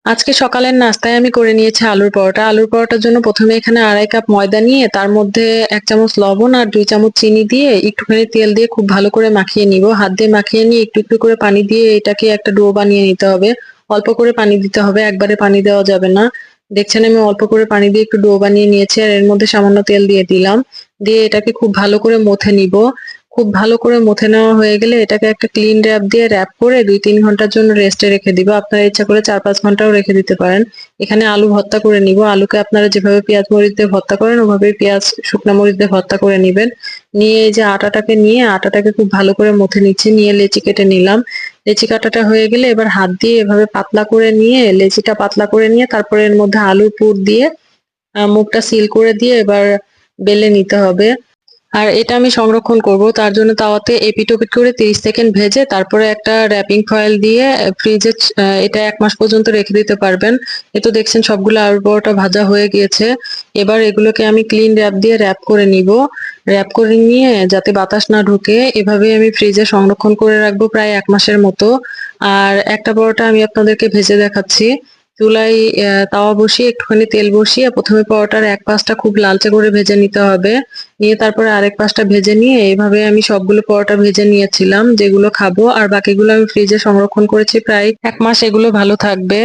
আজকে সকালের নাস্তায় আমি করে নিয়েছি আলুর পরোটা। আলুর পরোটার জন্য প্রথমে এখানে 2.5 কাপ ময়দা নিয়ে তার মধ্যে 1 চামচ লবণ আর 2 চামচ চিনি দিয়ে একটুখানি তেল দিয়ে খুব ভালো করে মাখিয়ে নিব। হাত দিয়ে মাখিয়ে নিয়ে একটু একটু করে পানি দিয়ে এটাকে একটা ডো বানিয়ে নিতে হবে। অল্প করে পানি দিতে হবে, একবারে পানি দেওয়া যাবে না। দেখছেন আমি অল্প করে পানি দিয়ে একটু ডো বানিয়ে নিয়েছি আর এর মধ্যে সামান্য তেল দিয়ে দিলাম। দিয়ে এটাকে খুব ভালো করে মথে নিব। খুব ভালো করে মথে নেওয়া হয়ে গেলে এটাকে একটা ক্লিন র‍্যাপ দিয়ে র‍্যাপ করে ২-৩ ঘন্টার জন্য রেস্টে রেখে দিব। আপনারা ইচ্ছা করে ৪-৫ ঘন্টাও রেখে দিতে পারেন। এখানে আলু ভর্তা করে নিব। আলুকে আপনারা যেভাবে পেঁয়াজ মরিচ দিয়ে ভর্তা করেন ওভাবেই পেঁয়াজ শুকনা মরিচ দিয়ে ভর্তা করে নিবেন। নিয়ে এই যে আটাটাকে নিয়ে আটাটাকে খুব ভালো করে মথে নিচ্ছি। নিয়ে লেচি কেটে নিলাম। লেচি কাটাটা হয়ে গেলে এবার হাত দিয়ে এভাবে পাতলা করে নিয়ে লেচিটা পাতলা করে নিয়ে তারপরে এর মধ্যে আলুর পুর দিয়ে মুখটা সিল করে দিয়ে এবার বেলে নিতে হবে। আর এটা আমি সংরক্ষণ করব। তার জন্য তাওয়াতে এপিঠ-ওপিঠ করে ৩০ সেকেন্ড ভেজে তারপরে একটা র‍্যাপিং ফয়েল দিয়ে ফ্রিজে এটা ১ মাস পর্যন্ত রেখে দিতে পারবেন। এই তো দেখছেন সবগুলো আলুর পরোটা ভাজা হয়ে গিয়েছে। এবার এগুলোকে আমি ক্লিন র‍্যাপ দিয়ে র‍্যাপ করে নিব। র‍্যাপ করে নিয়ে যাতে বাতাস না ঢোকে এভাবে আমি ফ্রিজে সংরক্ষণ করে রাখবো প্রায় ১ মাসের মতো। আর একটা পরোটা আমি আপনাদেরকে ভেজে দেখাচ্ছি। চুলায় তাওয়া বসিয়ে একটুখানি তেল বসিয়ে ১ম এ পরোটার এক পাশটা খুব লালচে করে ভেজে নিতে হবে। নিয়ে তারপরে আরেক পাশটা ভেজে নিয়ে এভাবে আমি সবগুলো পরোটা ভেজে নিয়েছিলাম যেগুলো খাবো। আর বাকিগুলো আমি ফ্রিজে সংরক্ষণ করেছি প্রায় ১ মাস এগুলো ভালো থাকবে।